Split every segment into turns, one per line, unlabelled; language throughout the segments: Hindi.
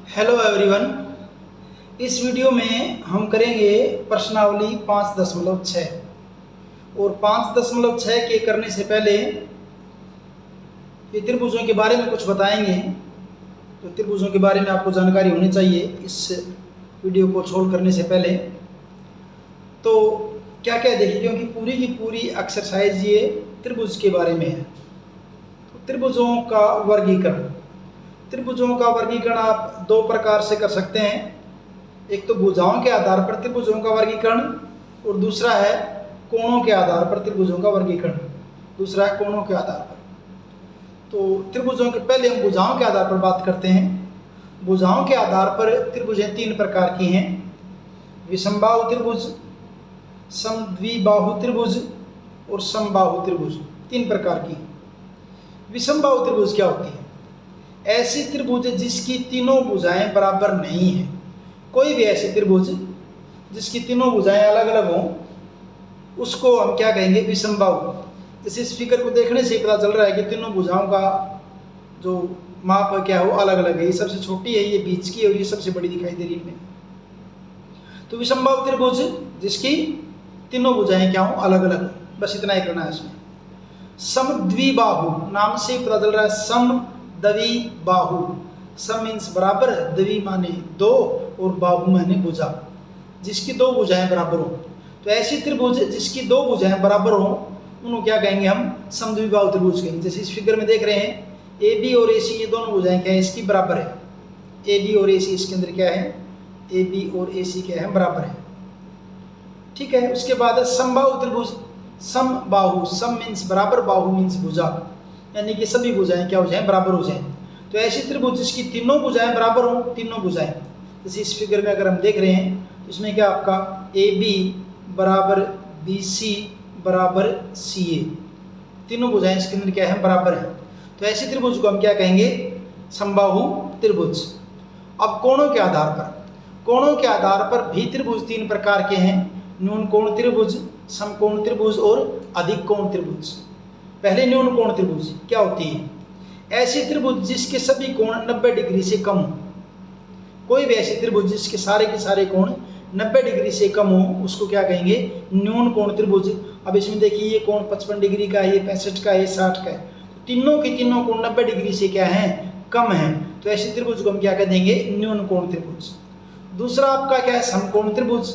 Hello everyone. इस वीडियो में हम करेंगे प्रश्नावली 5.6 और 5.6 के करने से पहले ये त्रिभुजों के बारे में कुछ बताएंगे। तो त्रिभुजों के बारे में आपको जानकारी होनी चाहिए इस वीडियो को छोड़ करने से पहले। तो क्या क्या देखिए, क्योंकि पूरी की पूरी एक्सरसाइज ये त्रिभुज के बारे में है। तो त्रिभुजों का वर्गीकरण आप दो प्रकार से कर सकते हैं। एक तो भुजाओं के आधार पर त्रिभुजों का वर्गीकरण और दूसरा है कोणों के आधार पर त्रिभुजों का वर्गीकरण। तो त्रिभुजों के पहले हम भुजाओं के आधार पर बात करते हैं। भुजाओं के आधार पर त्रिभुजें तीन प्रकार की हैं: विषमबाहु त्रिभुज, समद्विबाहु त्रिभुज और समबाहु त्रिभुज। तीन प्रकार की। विषमबाहु त्रिभुज क्या होती है? ऐसी त्रिभुज जिसकी तीनों भुजाएं बराबर नहीं है। कोई भी ऐसी त्रिभुज जिसकी तीनों भुजाएं अलग अलग हों उसको हम क्या कहेंगे? विषमबाहु। जैसे इस फिगर को देखने से पता चल रहा है कि तीनों भुजाओं का जो माप क्या है वो अलग अलग है। ये सबसे छोटी है, ये बीच की है और ये सबसे बड़ी दिखाई दे रही है। तो विषमबाहु त्रिभुज जिसकी तीनों भुजाएं क्या हो? अलग अलग। बस इतना ही करना है इसमें। समद्विबाहु नाम से पता चल रहा है, समद्विबाहु। सम मीन्स बराबर, द्वि माने दो और बाहु माने भुजा, जिसकी दो भुजाएं बराबर हो। तो ऐसी त्रिभुज जिसकी दो भुजाएं बराबर हो उनको क्या कहेंगे? हम समद्विबाहु त्रिभुज कहेंगे। जैसे इस फिगर में देख रहे हैं, ए बी और ए सी ये दोनों भुजाएं क्या है? इसकी बराबर है। ए बी और ए सी इसके अंदर क्या है? ए बी और ए सी क्या है? बराबर है। ठीक है। उसके बाद है समबाहु त्रिभुज। समबाहु, सम मीन्स बराबर, बाहु मीन्स भुजा, यानी कि सभी भुजाएं क्या हो जाएं? बराबर हो जाएं। तो ऐसी त्रिभुज जिसकी तीनों भुजाएं बराबर हो, तीनों भुजाएं। जैसे इस फिगर में अगर हम देख रहे हैं तो इसमें क्या आपका ए बी बराबर बी सी बराबर सी ए, तीनों भुजाएं इसके अंदर क्या है? बराबर है। तो ऐसी त्रिभुज को हम क्या कहेंगे? समबाहु त्रिभुज। अब कोणों के आधार पर भी त्रिभुज तीन प्रकार के हैं: न्यून कोण त्रिभुज, समकोण त्रिभुज और अधिक कोण त्रिभुज। पहले न्यून कोण त्रिभुज क्या होती है? ऐसी त्रिभुज जिसके सभी कोण 90 डिग्री से कम हो। कोई भी ऐसी त्रिभुज जिसके सारे के सारे कोण 90 डिग्री से कम हो उसको क्या कहेंगे? न्यून कोण त्रिभुज। अब इसमें देखिए, ये कोण 55 डिग्री का है, ये 65 का है, ये 60 का है। तो तीनों के तीनों कोण 90 डिग्री से क्या है? कम है। तो ऐसी त्रिभुज को हम क्या कह देंगे? न्यून कोण त्रिभुज। दूसरा आपका क्या है? समकोण त्रिभुज।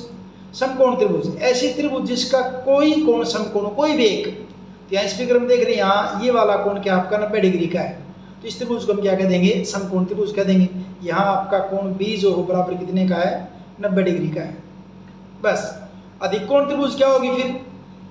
समकोण त्रिभुज ऐसी त्रिभुज जिसका कोई कोण समकोण, कोई भी एक। तो यहाँ इस फिगर में देख रहे हैं, यहाँ ये वाला कोण क्या आपका 90 डिग्री का है। तो इस त्रिभुज को हम क्या कह देंगे? समकोण त्रिभुज कह देंगे। यहाँ आपका कोण बी जो हो बराबर कितने का है? 90 डिग्री का है। बस। अधिक कोण त्रिभुज क्या होगी फिर?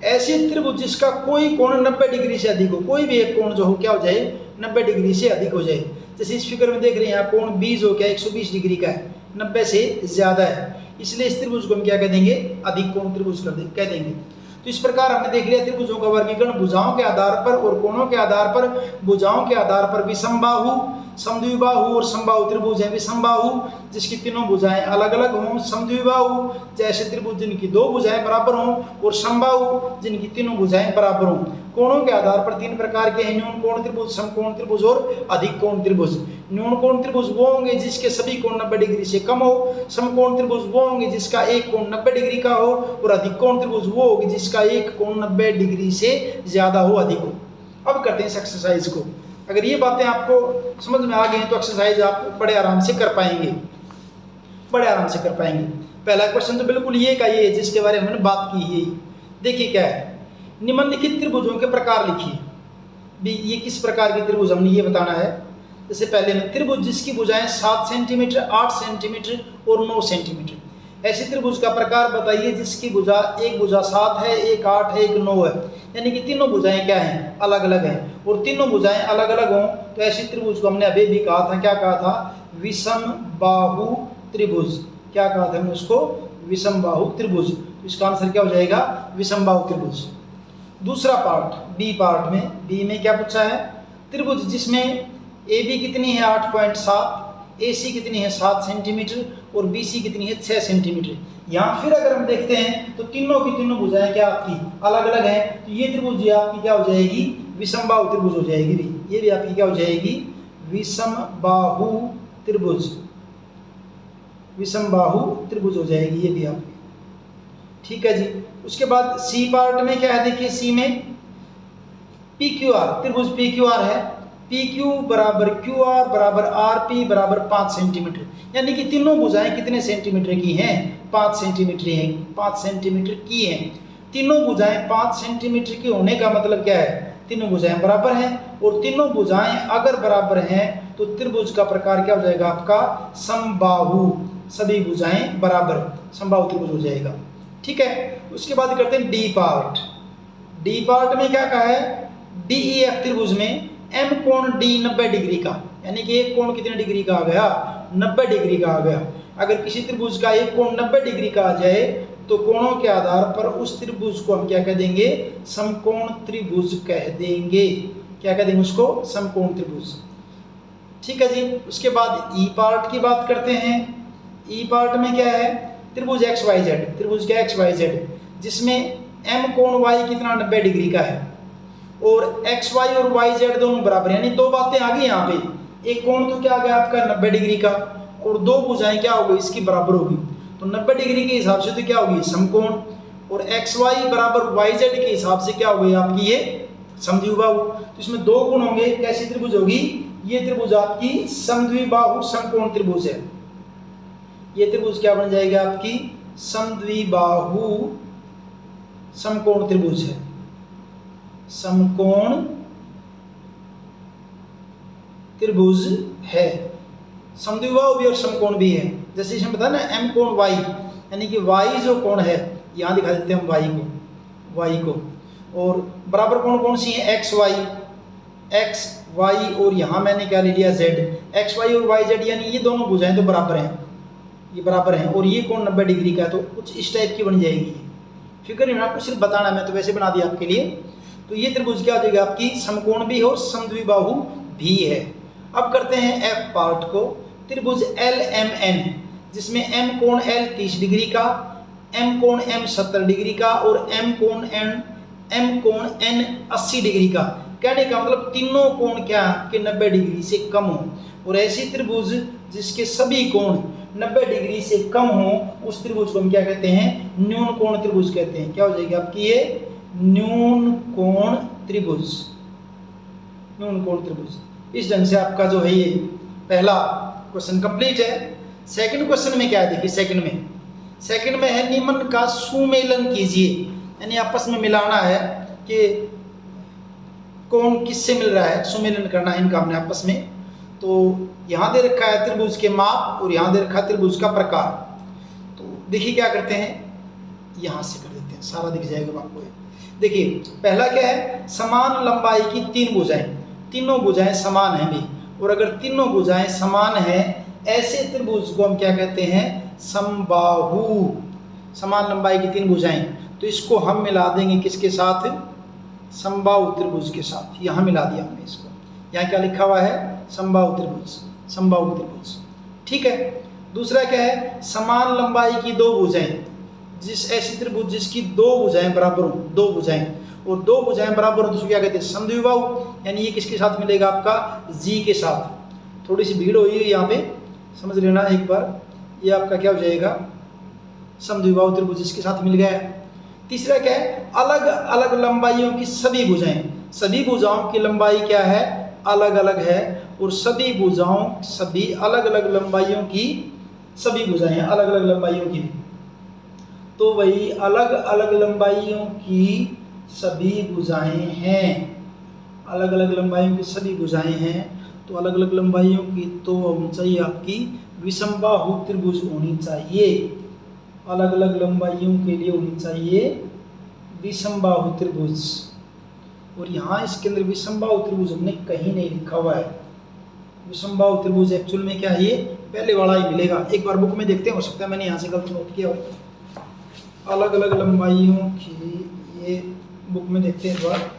ऐसी त्रिभुज जिसका कोई कोण 90 डिग्री से अधिक हो। कोई भी एक कोण जो हो क्या हो जाए? 90 डिग्री से अधिक हो जाए। जैसे इस फिगर में देख रहे हैं, यहाँ कोण बी जो क्या 120 डिग्री का है, 90 से ज्यादा है, इसलिए इस त्रिभुज को हम क्या कह देंगे? अधिक कोण त्रिभुज कह देंगे। तो इस प्रकार हमने देख लिया त्रिभुजों का वर्गीकरण भुजाओं के आधार पर और कोणों के आधार पर। भुजाओं के आधार पर विषमबाहु, समद्विबाहु और समबाहु त्रिभुज है। विषमबाहु जिसकी तीनों भुजाएं अलग अलग हों, समद्विबाहु जैसे त्रिभुज जिनकी दो भुजाएं बराबर हों, और समबाहु जिनकी तीनों भुजाएं बराबर हों। कोणों के आधार पर तीन प्रकार के हैं: न्यून कोण त्रिभुज, समकोण त्रिभुज और अधिक कोण त्रिभुज। न्यून कोण त्रिभुज वो होंगे जिसके सभी कोण 90 डिग्री से कम हो। समकोण त्रिभुज वो होंगे जिसका एक कोण 90 डिग्री का हो। और अधिक कोण त्रिभुज वो होगी जिसका एक कोण 90 डिग्री से ज्यादा हो, अधिक हो। अब करते हैं इस एक्सरसाइज को। अगर ये बातें आपको समझ में आ गई तो एक्सरसाइज आप बड़े आराम से कर पाएंगे, पहला क्वेश्चन तो बिल्कुल ये का ये जिसके बारे में हमने बात की है। देखिए क्या है, निम्नलिखित त्रिभुजों के प्रकार लिखिए। ये किस प्रकार की त्रिभुज हमने ये बताना है। जैसे पहले में त्रिभुज जिसकी भुजाएं 7 सेंटीमीटर, 8 सेंटीमीटर और 9 सेंटीमीटर। ऐसी त्रिभुज का प्रकार बताइए जिसकी भुजा, एक भुजा 7 है, एक 8 है, एक 9 है, यानी कि तीनों भुजाएं क्या हैं? अलग अलग हैं। और तीनों भुजाएं अलग अलग हों तो ऐसी त्रिभुज को हमने अभी भी कहा था, क्या कहा था? विषमबाहु त्रिभुज। क्या कहा था हमने उसको? विषमबाहु त्रिभुज। तो इसका आंसर क्या हो जाएगा? विषमबाहु त्रिभुज। दूसरा पार्ट, बी पार्ट में, बी में क्या पूछा है? त्रिभुज जिसमें ए बी कितनी है? 8.7, ए सी कितनी है? 7 सेंटीमीटर और बी सी कितनी है? 6 सेंटीमीटर। यहाँ फिर अगर हम देखते हैं तो तीनों की तीनों भुजाएं क्या आपकी? अलग अलग हैं। तो ये त्रिभुज आपकी क्या हो जाएगी? विषमबाहु त्रिभुज हो जाएगी। ये भी आपकी क्या हो जाएगी? विषमबाहु त्रिभुज। विषमबाहु त्रिभुज हो जाएगी ये भी आपकी। ठीक है जी। उसके बाद सी पार्ट में क्या है, देखिए सी में पी क्यू आर, त्रिभुज पी क्यू आर है। पी क्यू बराबर क्यू आर बराबर आर पी बराबर 5 सेंटीमीटर, यानी कि तीनों भुजाएं कितने सेंटीमीटर की हैं, 5 सेंटीमीटर हैं, 5 सेंटीमीटर की हैं। तीनों भुजाएं 5 सेंटीमीटर की होने का मतलब क्या है, तीनों भुजाएं बराबर हैं, और तीनों भुजाएं अगर बराबर हैं तो त्रिभुज का प्रकार क्या हो जाएगा आपका, समबाहु, सभी भुजाएं बराबर, समबाहु त्रिभुज हो जाएगा। ठीक है। उसके बाद करते हैं डी पार्ट। डी पार्ट में क्या कहा है, डी ई एफ त्रिभुज में एम कोण डी 90 डिग्री का, यानी कि एक कोण कितने डिग्री का आ गया, 90 डिग्री का आ गया। अगर किसी त्रिभुज का एक कोण 90 डिग्री का आ जाए तो कोणों के आधार पर उस त्रिभुज को हम क्या कह देंगे, समकोण त्रिभुज कह देंगे। क्या कह देंगे उसको, समकोण त्रिभुज। ठीक है जी। उसके बाद ई पार्ट की बात करते हैं। ई पार्ट में क्या है, त्रिभुज एक्स वाई जेड, त्रिभुज क्या एक्स वाई जेड, जिसमें एम कोण वाई कितना 90 डिग्री का है, और एक्स वाई और वाई जेड दोनों बराबर, यानी दो बातें आ गई यहाँ पे। एक कोण तो क्या आ गया आपका 90 डिग्री का, और दो भुजाएं क्या होगी इसकी बराबर होगी, तो 90 डिग्री के हिसाब से तो क्या होगी, समकोण, और एक्स वाई बराबर वाई जेड के हिसाब से क्या होगी आपकी ये समद्विबाहु। तो इसमें दो गुण होंगे, कैसी त्रिभुज होगी, ये त्रिभुज आपकी समद्विबाहु समकोण त्रिभुज है। ये त्रिभुज क्या बन जाएगी आपकी, समद्विबाहु समकोण त्रिभुज है, समकोण त्रिभुज है। समद्विबाहु भी और समकोण भी है। जैसे इसमें बताया ना एम कोण वाई, यानी कि वाई जो कोण है, यहाँ दिखा देते हैं हम वाई को, और बराबर कोण कौन सी है, एक्स वाई, और यहाँ मैंने क्या ले लिया जेड, एक्स वाई और वाई जेड, यानी ये दोनों भुजाएं तो बराबर हैं, ये बराबर हैं, और ये कोण 90 डिग्री का है, तो कुछ इस टाइप की बन जाएगी। फिक्र नहीं, आपको सिर्फ बताना, मैं तो वैसे बना दिया आपके लिए। तो ये त्रिभुज क्या हो जाएगा आपकी, समकोण भी है और समद्विबाहु भी है। अब करते हैं एफ पार्ट को। त्रिभुज एल एम एन, जिसमें एम कोण एल 30 डिग्री का, एम कोण एम 70 डिग्री का, और एम कोण एन 80 डिग्री का। कहने का मतलब तीनों कोण क्या कि 90 डिग्री से कम हो, और ऐसी त्रिभुज जिसके सभी कोण 90 डिग्री से कम हो, उस त्रिभुज को हम क्या कहते हैं, न्यून कोण त्रिभुज कहते हैं। क्या हो जाएगी आपकी ये, न्यून कोण त्रिभुज, न्यून कोण त्रिभुज। इस ढंग से आपका जो है ये पहला क्वेश्चन कंप्लीट है। सेकंड क्वेश्चन में क्या है, देखिए सेकंड में है निम्न का सुमेलन कीजिए, यानी आपस में मिलाना है कि कौन किससे मिल रहा है, सुमेलन करना है इनका हमने आपस में। तो यहाँ दे रखा है त्रिभुज के माप, और यहाँ दे रखा है त्रिभुज का प्रकार। तो देखिए क्या करते हैं, यहाँ से कर देते हैं, सारा दिख जाएगा आपको। देखिए पहला क्या है, समान लंबाई की तीन भुजाएं, तीनों भुजाएं समान हैं भी, और अगर तीनों भुजाएं समान हैं ऐसे त्रिभुज को हम क्या कहते हैं, समबाहु। समान लंबाई की तीन भुजाएं, तो इसको हम मिला देंगे किसके साथ, समबाहु त्रिभुज के साथ। यहाँ मिला दिया हमने इसको, यहाँ क्या लिखा हुआ है, समबाहु त्रिभुज। ठीक है। दूसरा क्या है, समान लंबाई की दो भुजाएं, जिस ऐसी त्रिभुज जिसकी दो भुजाएं बराबर हो, दो भुजाएं, और दो भुजाएं बराबर हो तो उसको क्या कहते हैं, समद्विबाहु। यानी ये किसके साथ मिलेगा आपका, जी के साथ। थोड़ी सी भीड़ हुई है यहाँ पे, समझ लेना एक बार, ये आपका क्या हो जाएगा, समद्विबाहु त्रिभुज इसके साथ मिल गया है। तीसरा क्या है, अलग अलग लंबाइयों की सभी भुजाएं, सभी भुजाओं की लंबाई क्या है, अलग अलग है, और सभी भुजाओं, सभी अलग अलग लंबाइयों की, सभी भुजाएं अलग अलग लंबाइयों की, तो वही अलग अलग लंबाइयों की सभी भुजाएं हैं, अलग अलग लंबाइयों की सभी भुजाएं हैं। तो अलग अलग लंबाइयों की तो होनी चाहिए आपकी विषमबाहु त्रिभुज होनी चाहिए, अलग अलग लंबाइयों के लिए होनी चाहिए विषमबाहु त्रिभुज। और यहाँ इसके अंदर विषमबाहु त्रिभुज हमने कहीं नहीं लिखा हुआ है। विषमबाहु त्रिभुज एक्चुअल में क्या है, ये पहले वाला ही मिलेगा। एक बार बुक में देखते हैं, हो सकता है मैंने यहाँ से गलत नोट किया हो। अलग अलग लंबाइयों की, ये बुक में देखते हैं एक बार।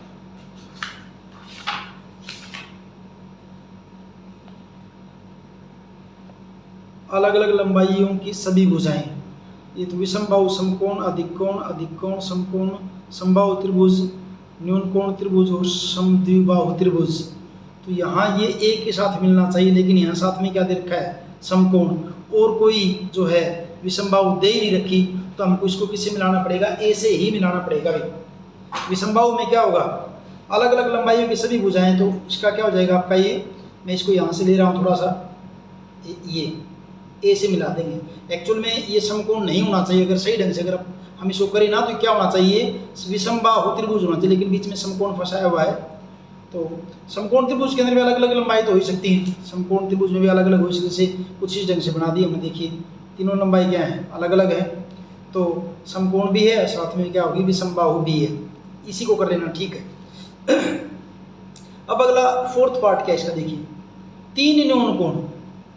अलग अलग लंबाइयों की सभी भुजाएं, ये तो विषमबाहु समकोण अधिकोण समकोण समबाहु त्रिभुज, न्यून कोण त्रिभुज और समद्विबाहु त्रिभुज। तो यहाँ ये एक के साथ मिलना चाहिए, लेकिन यहाँ साथ में क्या दे रखा है, समकोण और कोई जो है विषमबाहु दे ही नहीं रखी, तो हमको इसको किससे मिलाना पड़ेगा, ए से ही मिलाना पड़ेगा भाई। विषमबाहु में क्या होगा, अलग अलग लंबाइयों की सभी भुजाएं, तो इसका क्या हो जाएगा आपका ये, मैं इसको यहाँ से ले रहा हूँ थोड़ा सा, ये ए से मिला देंगे। एक्चुअल में ये समकोण नहीं होना चाहिए, अगर सही ढंग से अगर हम इसको करें ना तो क्या होना चाहिए, विषमबाहु त्रिभुज होना चाहिए, लेकिन बीच में समकोण फंसाया हुआ है। तो समकोण त्रिभुज के अंदर भी अलग अलग लंबाई तो हो ही सकती है, समकोण त्रिभुज में भी अलग अलग हो सकती है, जैसे कुछ इस ढंग से बना दी हमने, देखिए तीनों लंबाई क्या है, अलग अलग है, तो समकोण भी है, साथ में क्या होगी, विषमबाहु भी है, इसी को कर लेना, ठीक है। अब अगला फोर्थ पार्ट क्या है इसका, देखिए तीन न्यून कोण,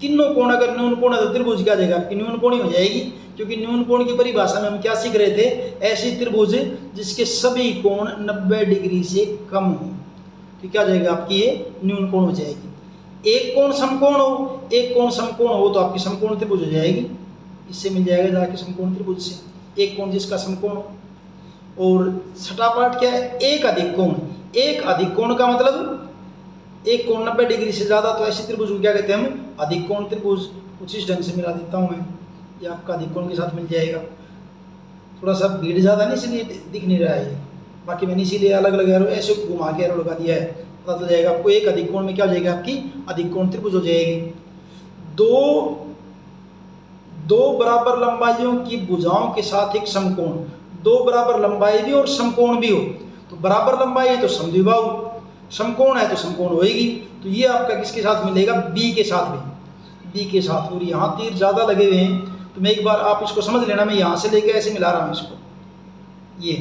तीनों कोण अगर न्यून कोण है तो त्रिभुज क्या आ जाएगा आपकी, न्यून कोण ही हो जाएगी, क्योंकि न्यून कोण की परिभाषा में हम क्या सीख रहे थे, ऐसी त्रिभुज जिसके सभी कोण 90 डिग्री से कम हो, तो क्या जाएगा आपकी ये न्यून कोण हो जाएगी। एक कोण समकोण हो, एक कोण समकोण हो तो आपकी समकोण त्रिभुज हो जाएगी, इससे मिल जाएगा जाके समकोण त्रिभुज से, एक कोण जिसका समकोण हो। और छठा पार्ट क्या है, एक अधिक कोण, एक अधिक कोण का मतलब एक कोण 90 डिग्री से ज़्यादा, तो ऐसी त्रिभुज को क्या कहते हैं हम, अधिक कोण त्रिभुज। कुछ इस ढंग से मिला देता हूँ मैं, ये आपका अधिक कोण के साथ मिल जाएगा, थोड़ा सा भीड़ ज़्यादा नहीं इसलिए दिख नहीं रहा है, बाकी मैंने इसीलिए अलग अलग एरो ऐसे घुमा के एरो लगा दिया है, पता चल जाएगा आपको। एक अधिक कोण में क्या हो जाएगा आपकी, अधिक कोण त्रिभुज हो जाएगी। दो बराबर लंबाइयों की भुजाओं के साथ एक समकोण, दो बराबर लंबाई भी और समकोण भी हो, तो बराबर लंबाई है तो समद्विबाहु, समकोण है तो समकोण होएगी। तो ये आपका किसके साथ मिलेगा, बी के साथ भी, बी के साथ। और यहाँ तीर ज़्यादा लगे हुए हैं, तो मैं एक बार आप इसको समझ लेना, मैं यहाँ से लेके ऐसे मिला रहा हूँ इसको, ये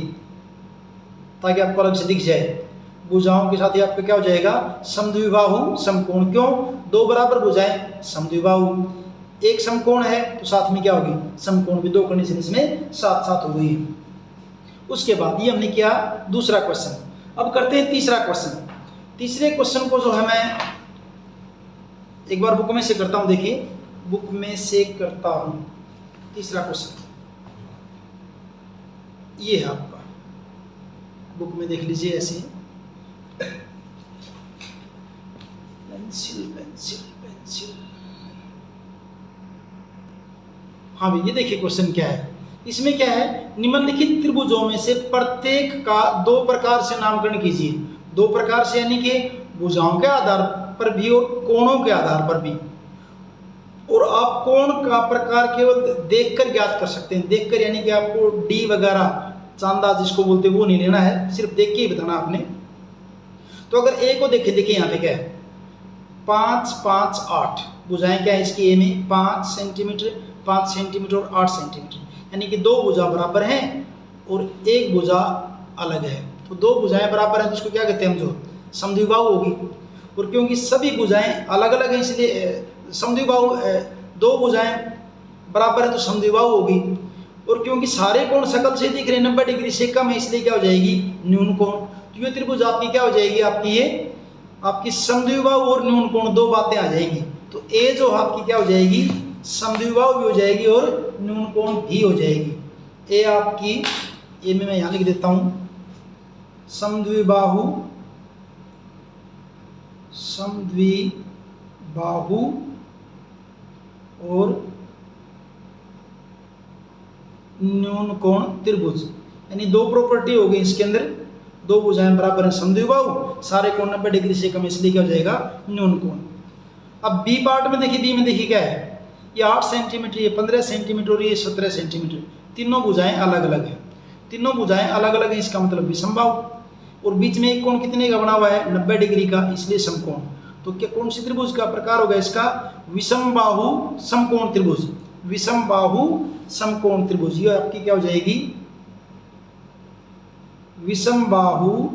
ताकि आपको अलग से दिख जाए। भुजाओं के साथ ही आपका क्या हो जाएगा, समद्विबाहु समकोण। क्यों, दो बराबर भुजाएं समद्विबाहु, एक समकोण है तो साथ में क्या होगी, समकोण भी, दो कंडीशन इसमें साथ साथ हो गई। उसके बाद ये हमने किया दूसरा क्वेश्चन। अब करते हैं तीसरा क्वेश्चन। तीसरे क्वेश्चन को जो है मैं एक बार बुक में से करता हूं, देखिए बुक में से करता हूं। तीसरा क्वेश्चन ये है आपका, बुक में देख लीजिए ऐसे, पेंसिल पेंसिल पेंसिल, हाँ भाई ये देखिए क्वेश्चन क्या है, इसमें क्या है, निम्नलिखित त्रिभुजों में से प्रत्येक का दो प्रकार से नामकरण कीजिए। दो प्रकार से यानी कि भुजाओं के आधार पर भी और कोणों के आधार पर भी। और आप कोण का प्रकार केवल देखकर ज्ञात कर सकते हैं, देखकर यानी कि आपको डी वगैरह चांदा जिसको बोलते हैं वो नहीं लेना है, सिर्फ देख के ही बताना आपने। तो अगर ए को देखिए, देखिए यहाँ पे क्या है, 5 5 8 भुजाएं क्या है इसकी, ए में 5 सेंटीमीटर 5 सेंटीमीटर और 8 सेंटीमीटर, यानी कि दो भुजा बराबर हैं और एक भुजा अलग है। तो दो भुजाएं बराबर हैं तो इसको क्या कहते हैं हम, जो समद्विबाहु होगी। और क्योंकि सभी भुजाएं अलग अलग हैं इसलिए समद्विबाहु, दो भुजाएं बराबर हैं तो समद्विबाहु होगी। और क्योंकि सारे कोण सकल से दिख रहे हैं 90 डिग्री से कम है, इसलिए क्या हो जाएगी, न्यून कोण। तो ये त्रिभुज आपकी क्या हो जाएगी, आपकी ये आपकी समद्विबाहु और न्यून कोण दो बातें आ जाएगी। तो ए जो आपकी क्या हो जाएगी, समद्विबाहु भी हो जाएगी और न्यून कोण भी हो जाएगी। ए आपकी, ए में मैं यहाँ लिख देता हूँ, समद्विबाहु समद्विबाहु और न्यून कोण त्रिभुज, यानी दो प्रॉपर्टी हो गई इसके अंदर, दो भुजाएं बराबर हैं समद्विबाहु, सारे कोण 90 डिग्री से कम, इसलिए क्या हो जाएगा, न्यून कोण। अब बी पार्ट में देखिए, बी में देखिए क्या है, ये 8 सेंटीमीटर, ये 15 सेंटीमीटर और ये 17 सेंटीमीटर, तीनों भुजाएं अलग अलग हैं, तीनों भुजाएं अलग अलग हैं, इसका मतलब विषमबाहु। और बीच में एक कोण कितने का बना हुआ है, 90 डिग्री का, इसलिए समकोण। तो क्या कौन सी त्रिभुज का प्रकार होगा इसका, विषमबाहु समकोण त्रिभुज, विषमबाहु समकोण त्रिभुज। ये आपकी क्या हो जाएगी, विषमबाहु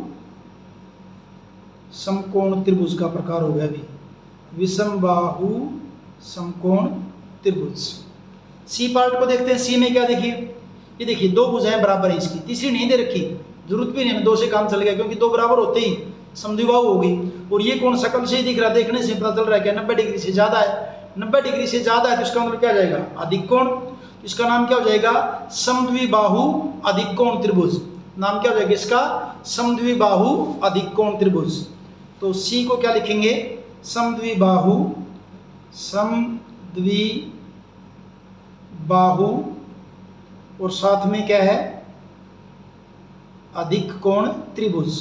समकोण त्रिभुज का प्रकार हो गया अभी, विषमबाहु समकोण त्रिभुज। सी पार्ट को देखते हैं। सी में क्या देखिए, ये देखिए दो भुजाएं बराबर हैं इसकी, तीसरी नहीं दे रखी, जरूरत भी नहीं, दो से काम चल गया, क्योंकि दो बराबर होते ही समद्विबाहु होगी। और ये कोण सकल से ही दिख रहा है, देखने से पता चल रहा है क्या 90 डिग्री से ज्यादा है, 90 डिग्री से ज्यादा है तो इसका मतलब क्या जाएगा, अधिक कोण। इसका नाम क्या हो जाएगा, समद्विबाहु अधिक कोण त्रिभुज। नाम क्या हो जाएगा इसका, समद्विबाहु अधिक कोण त्रिभुज। तो सी को क्या लिखेंगे, समद्विबाहु समद्विबाहु समद्विबाहु और साथ में क्या है, अधिक कोण त्रिभुज।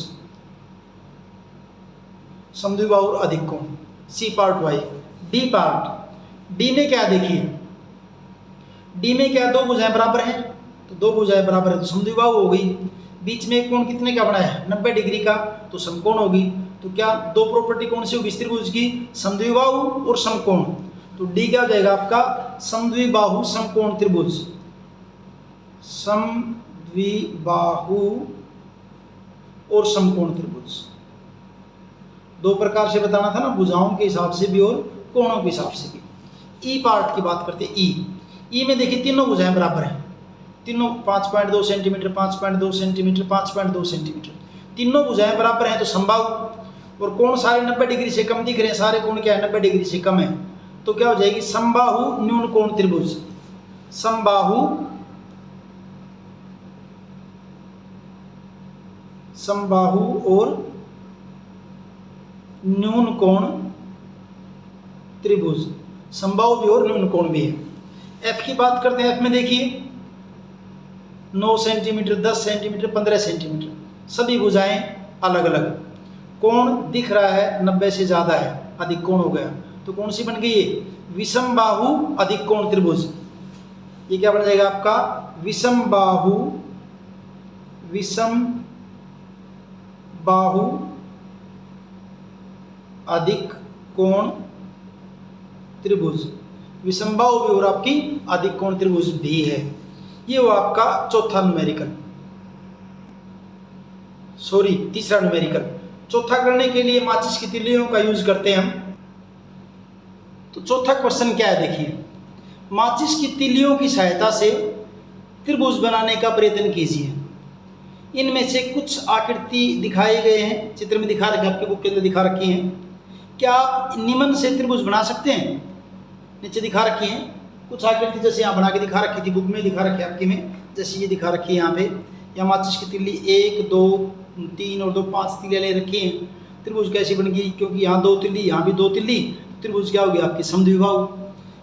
समद्विबाहु और अधिक कोण, C part Y. D part, D में क्या देखिए, डी में क्या दो भुजाएं बराबर हैं, तो दो भुजाएं बराबर है तो समद्विबाहु हो गई। बीच में एक कोण कितने का बना है, 90 डिग्री का, तो समकोण होगी। तो क्या दो प्रॉपर्टी कौन सी होगी इस त्रिभुज की, समद्विबाहु और समकोण। तो डी क्या हो जाएगा आपका, समद्विबाहु समकोण त्रिभुज। समद्विबाहु और समकोण त्रिभुज, दो प्रकार से बताना था ना, भुजाओं के हिसाब से भी और कोणों के हिसाब से भी। ई पार्ट की बात करते हैं। ई में देखिए तीनों भुजाएं बराबर हैं, तीनों 5.2 सेंटीमीटर, 5.2 सेंटीमीटर, 5.2 सेंटीमीटर, तीनों भुजाएं बराबर हैं तो समबाहु। और कोण सारे 90 डिग्री से कम दिख रहे हैं, सारे कोण क्या है 90 डिग्री से कम है, तो क्या हो जाएगी, समबाहु न्यून कोण त्रिभुज। समबाहु और न्यून कोण त्रिभुज, समबाहु भी और न्यून कोण भी है। एफ की बात करते हैं। एफ में देखिए 9 सेंटीमीटर, 10 सेंटीमीटर, 15 सेंटीमीटर, सभी भुजाएं अलग अलग, कोण दिख रहा है 90 से ज़्यादा है, अधिक कोण हो गया, तो कौन सी बन गई है, विषमबाहु अधिक कोण त्रिभुज। ये क्या बन जाएगा आपका, विषमबाहु अधिक कोण त्रिभुज। विषमबाहु भी और आपकी अधिक कोण त्रिभुज भी है। ये वो आपका चौथा न्यूमेरिकल, तीसरा न्यूमेरिकल। चौथा करने के लिए माचिस की तिल्लियों का यूज करते हैं हम। तो चौथा क्वेश्चन क्या है देखिए, माचिस की तिल्लियों की सहायता से त्रिभुज बनाने का प्रयत्न कीजिए। इनमें से कुछ आकृति दिखाए गए हैं, चित्र में दिखा रखे, आपके बुक के अंदर दिखा रखी हैं। क्या आप निम्न से त्रिभुज बना सकते हैं, नीचे दिखा रखी हैं कुछ आकृति, जैसे यहाँ बना के दिखा रखी थी, बुक में दिखा रखी है आपकी में, जैसे ये दिखा रखी है यहाँ पे। यहाँ माचिस की तिल्ली 1, 2, 3 और 2, 5 तिल्लियाँ ले रखी हैं। त्रिभुज कैसी बन गई, क्योंकि यहाँ 2 तिल्ली, यहाँ भी 2 तिल्ली, त्रिभुज क्या हो गया आपकी, समद्विबाहु।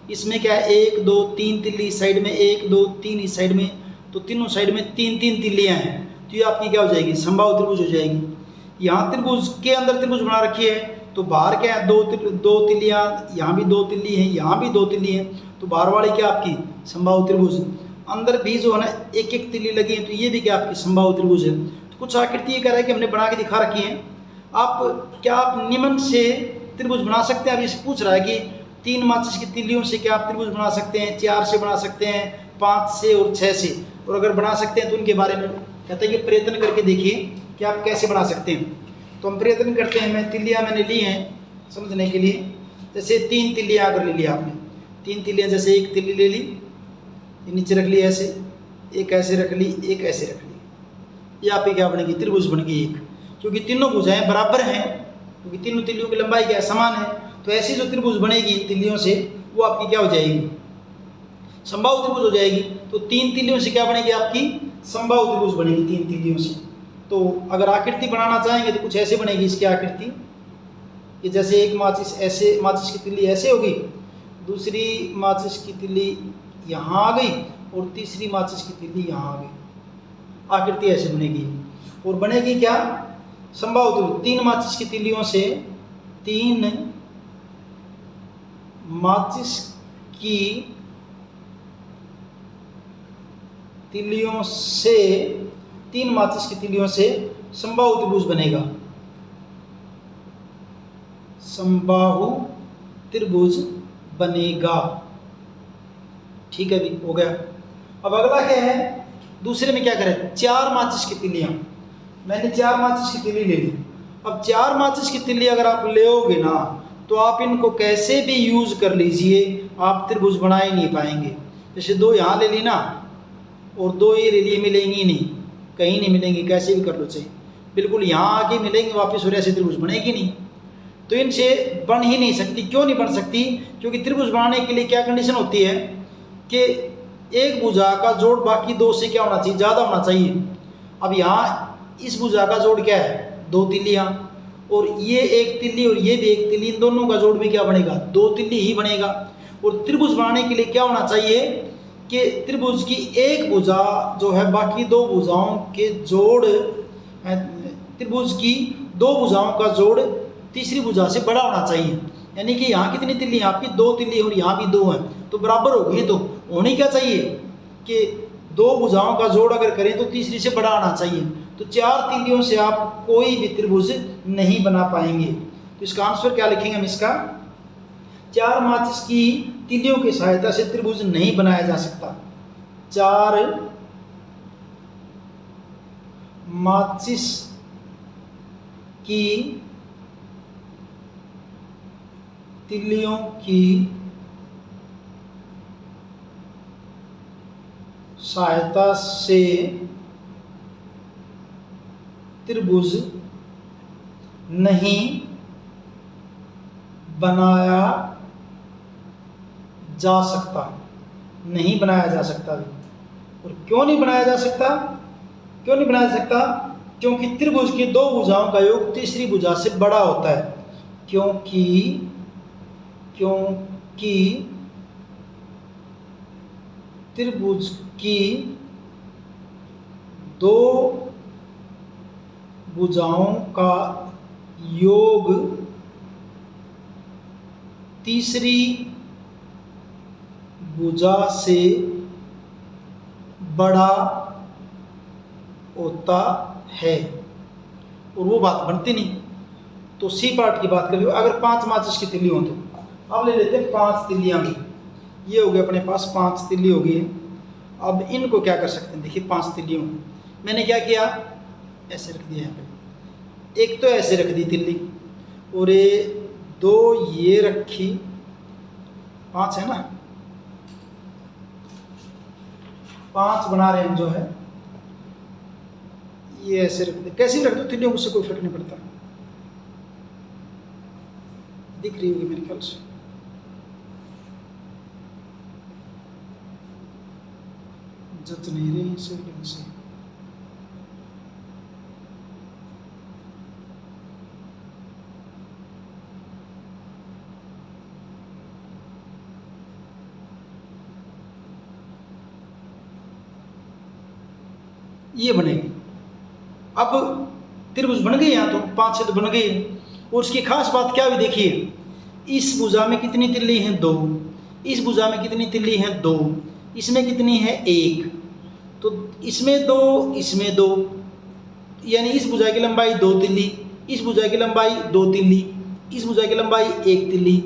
इसमें क्या है, 1, 2, 3 तिल्ली इस साइड में, 1, 2, 3 इस साइड में, तो तीनों साइड में 3-3 तिल्लियाँ हैं, तो ये आपकी क्या हो जाएगी, समबाहु त्रिभुज हो जाएगी। यहाँ त्रिभुज के अंदर त्रिभुज बना रखी है, तो बाहर क्या है, 2 तिल्लियाँ, यहाँ भी 2 तिल्ली हैं, यहाँ भी 2 तिल्ली हैं, तो बाहर वाली क्या आपकी समबाहु त्रिभुज। अंदर भी जो है ना 1-1 तिल्ली लगी है, तो ये भी क्या आपकी समबाहु त्रिभुज है। तो कुछ आकृति ये कह रहा है कि हमने बना के दिखा रखी है। आप निम्न से त्रिभुज बना सकते हैं। अभी इसे पूछ रहा है कि 3 माचिस की तिल्लियों से क्या आप त्रिभुज बना सकते हैं, 4 से बना सकते हैं, 5 से और 6 से, और अगर बना सकते हैं तो उनके बारे में कहते हैं कि प्रयत्न करके देखिए कि आप कैसे बना सकते हैं। तो हम प्रयत्न करते हैं। मैंने ली हैं समझने के लिए। जैसे 3 तिल्लियाँ अगर ले लिया आपने, 3 तिल्लियाँ, जैसे एक तिल्ली ले ली, ये नीचे रख ली ऐसे, एक ऐसे रख ली, एक ऐसे रख ली, ये आपकी क्या बनेगी, त्रिभुज बन गई एक, क्योंकि तीनों भुजाएं बराबर हैं, क्योंकि तीनों तिल्लियों की लंबाई क्या है, समान है। तो ऐसी जो त्रिभुज बनेगी तिल्लियों से, वो आपकी क्या हो जाएगी, समबाहु त्रिभुज हो जाएगी। तो 3 तिल्लियों से क्या बनेगी आपकी, समबाहु त्रिभुज बनेगी 3 तिल्लियों से। तो अगर आकृति बनाना चाहेंगे तो कुछ ऐसे बनेगी इसकी आकृति, ये जैसे एक माचिस ऐसे, माचिस की तिल्ली ऐसे होगी, दूसरी माचिस की तिल्ली यहाँ आ गई, और तीसरी माचिस की तिल्ली यहाँ आ गई, आकृति ऐसे बनेगी। और बनेगी क्या, समबाहु त्रिभुज। 3 माचिस की तिल्लियों से, 3 माचिस की तिल्लियों से, 3 माचिस की तिल्लियों से समबाहु त्रिभुज बनेगा, समबाहु त्रिभुज बनेगा। ठीक है, भी हो गया। अब अगला क्या है, दूसरे में क्या करें, 4 माचिस की तिल्लियाँ, मैंने 4 माचिस की तिल्ली ले ली। अब 4 माचिस की तिल्ली अगर आप लेओगे ना, तो आप इनको कैसे भी यूज कर लीजिए, आप त्रिभुज बना ही नहीं पाएंगे। जैसे 2 यहाँ ले ली ना, और 2 ये ले लिए, मिलेंगी नहीं, कहीं नहीं मिलेंगी, कैसे भी कर लो चाहिए, बिल्कुल यहाँ आके मिलेंगे वापस, और ऐसे त्रिभुज बनेगी नहीं। तो इनसे बन ही नहीं सकती। क्यों नहीं बन सकती, क्योंकि त्रिभुज बनाने के लिए क्या कंडीशन होती है कि एक भुजा का जोड़ बाकी 2 से क्या होना चाहिए, ज़्यादा होना चाहिए। अब यहाँ इस भुजा का जोड़ क्या है, 2 तिल्लियाँ, और ये एक तिल्ली और ये भी एक तिल्ली, इन दोनों का जोड़ भी क्या बनेगा, 2 तिल्ली ही बनेगा। और त्रिभुज बनाने के लिए क्या होना चाहिए कि त्रिभुज की एक भुजा जो है बाकी दो भुजाओं के जोड़, त्रिभुज की दो भुजाओं का जोड़ तीसरी भुजा से बड़ा होना चाहिए। यानी कि यहाँ कितनी तिल्ली, यहाँ की दो तिल्ली और यहाँ भी दो हैं तो बराबर हो गई। तो होनी क्या चाहिए कि दो भुजाओं का जोड़ अगर करें तो तीसरी से बड़ा आना चाहिए। तो चार तिल्लियों से आप कोई भी त्रिभुज नहीं बना पाएंगे। तो इसका आंसर क्या लिखेंगे हम इसका, चार माचिस की तिल्लियों की सहायता से त्रिभुज नहीं बनाया जा सकता। चार माचिस की तिल्लियों की सहायता से त्रिभुज नहीं बनाया जा सकता। नहीं बनाया जा सकता। और क्यों नहीं बनाया जा सकता, क्यों नहीं बनाया जा सकता? क्योंकि त्रिभुज की दो भुजाओं का योग तीसरी भुजा से बड़ा होता है। क्योंकि त्रिभुज की दो भुजाओं का योग तीसरी भुजा से बड़ा होता है। और वो बात बनती नहीं। तो सी पार्ट की बात करें, अगर पांच माचिस की तिल्ली हो तो अब ले लेते हैं पांच तिल्लियां भी। ये हो गया अपने पास पांच तिल्ली हो गई। अब इनको क्या कर सकते हैं, देखिए पांच तिल्लियों मैंने क्या किया, ऐसे रख दिया यहाँ पे। एक तो ऐसे रख दी तिल्ली और ये दो ये रखी, पांच है ना, पांच बना रहे हैं जो है, ये ऐसे रख दे। कैसे रख दो तिल्लियों, उससे कोई फर्क नहीं पड़ता। दिख रही होगी मेरे ख्याल से। जच नहीं रही इसे ढंग से। ये बनेगी। अब त्रिभुज बन गए, यहाँ तो पांच छेद बन गए। और उसकी खास बात क्या हुई देखिए, इस भुजा में कितनी तिल्ली हैं, दो। इस भुजा में कितनी तिल्ली हैं, दो। इसमें कितनी है, एक। तो इसमें दो, इसमें दो, यानी इस भुजा की लंबाई दो तिल्ली, इस भुजा की लंबाई दो तिल्ली, इस भुजा की लंबाई एक तिल्ली।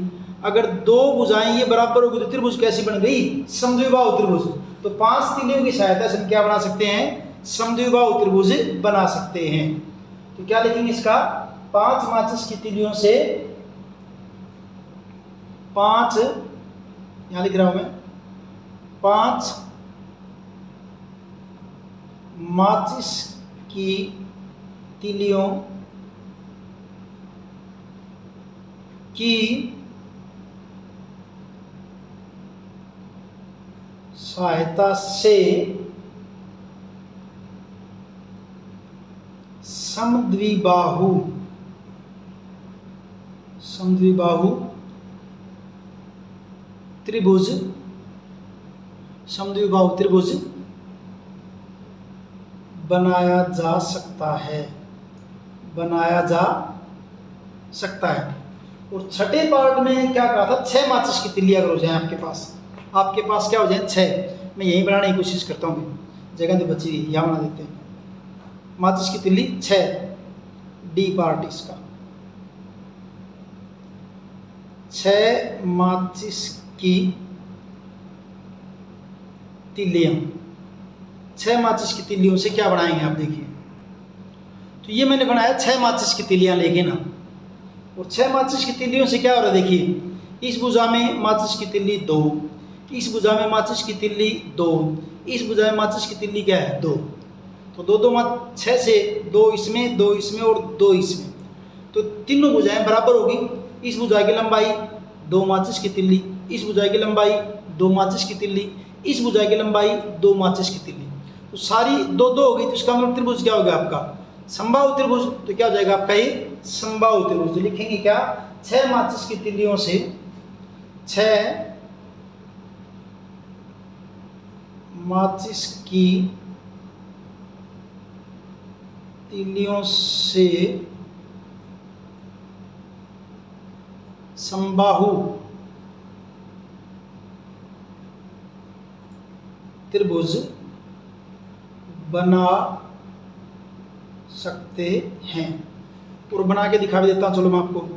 अगर दो भुजाएं ये बराबर होगी तो त्रिभुज कैसी बन गई, समद्विबाहु त्रिभुज। तो पांच तिल्लियों की सहायता से हम क्या बना सकते हैं, समद्विबाहु त्रिभुज बना सकते हैं। तो क्या लिखेंगे इसका, पांच माचिस की तिल्लियों से, पांच यहां लिख रहा हूं मैं, पांच माचिस की तिल्लियों की सहायता से समद्विबाहु त्रिभुज, समद्विबाहु त्रिभुज बनाया जा सकता है, बनाया जा सकता है। और छठे पार्ट में क्या कहा था, छह माचिस की तिल्ली अगर हो जाए आपके पास क्या हो जाए, छह। मैं यही बनाने की कोशिश करता हूँ, जगह तो बची हुई, यहाँ बना देते हैं। माचिस की तिल्ली छह, डी पार्ट इसका, छह माचिस की तिल्लियां। छह माचिस की तिल्लियों से क्या बनाएंगे आप देखिए। तो ये मैंने बनाया छह माचिस की तिल्लियां लेके ना, और छह माचिस की तिल्लियों से क्या हो रहा है देखिए, इस भुजा में माचिस की तिल्ली दो, इस भुजा में माचिस की तिल्ली दो, इस भुजा में माचिस की तिल्ली क्या है, दो। तो दो दो छह से दो इसमें, दो इसमें और दो इसमें, तो तीनों भुजाएं बराबर होगी। इस भुजा की लंबाई दो माचिस की तिल्ली, इस भुजा की लंबाई दो माचिस की तिल्ली, इस भुजा की लंबाई दो माचिस की तिल्ली। तो सारी दो दो हो गई। तो इसका मतलब त्रिभुज क्या होगा आपका, समबाहु त्रिभुज। तो क्या हो जाएगा आपका ये समबाहु त्रिभुज। तो लिखेंगे क्या, छह माचिस की तिल्लियों से, छह माचिस की तीलियों से समबाहु त्रिभुज बना सकते हैं। और बना के दिखा भी देता हूँ, चलो मैं आपको।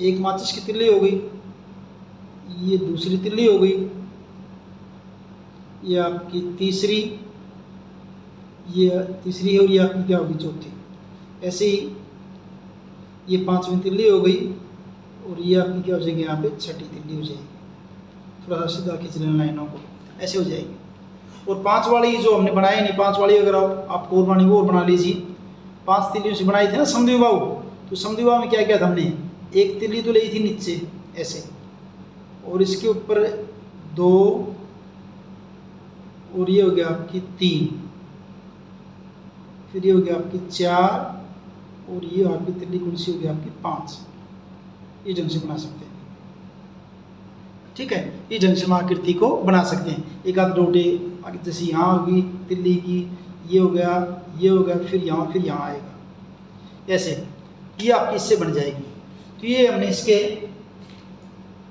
एक माचिस की तिल्ली हो गई, ये दूसरी तिल्ली हो गई, ये आपकी तीसरी, ये तीसरी है, और ये आपकी क्या होगी, चौथी। ऐसे ही ये पांचवी तिल्ली हो गई, और ये आपकी क्या हो जाएगी, यहाँ पे छठी तिल्ली हो जाएगी। थोड़ा सा सीधा खींच लेना लाइनों को, ऐसे हो जाएगी। और पांच वाली जो हमने बनाई नहीं, पांच वाली अगर आपको और बनानी वो और बना लीजिए। पांच तिल्लियों से बनाई थी ना समद्विबाहु, तो समद्विबाहु में क्या किया था हमने, एक तिल्ली तो ली थी नीचे ऐसे, और इसके ऊपर दो, और ये हो गया आपकी तीन, फिर ये हो गया आपकी चार, और ये आपकी तिल्ली कौन सी हो गई आपकी पाँच। इस ढंग से बना सकते हैं, ठीक है। इस ढंग से हम आकृति को बना सकते हैं। एक आध डोटे जैसे यहाँ होगी तिल्ली की, ये हो गया, ये हो गया, फिर यहाँ आएगा, ऐसे ये आपकी इससे बन जाएगी। तो ये हमने इसके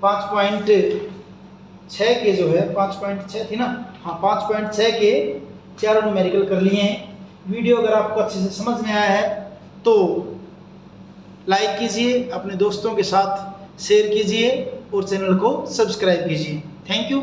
5.6 के जो है 5.6 थी ना, हाँ 5.6 के चारों न्यूमेरिकल कर लिए हैं। वीडियो अगर आपको अच्छे से समझ में आया है तो लाइक कीजिए, अपने दोस्तों के साथ शेयर कीजिए और चैनल को सब्सक्राइब कीजिए। Thank you.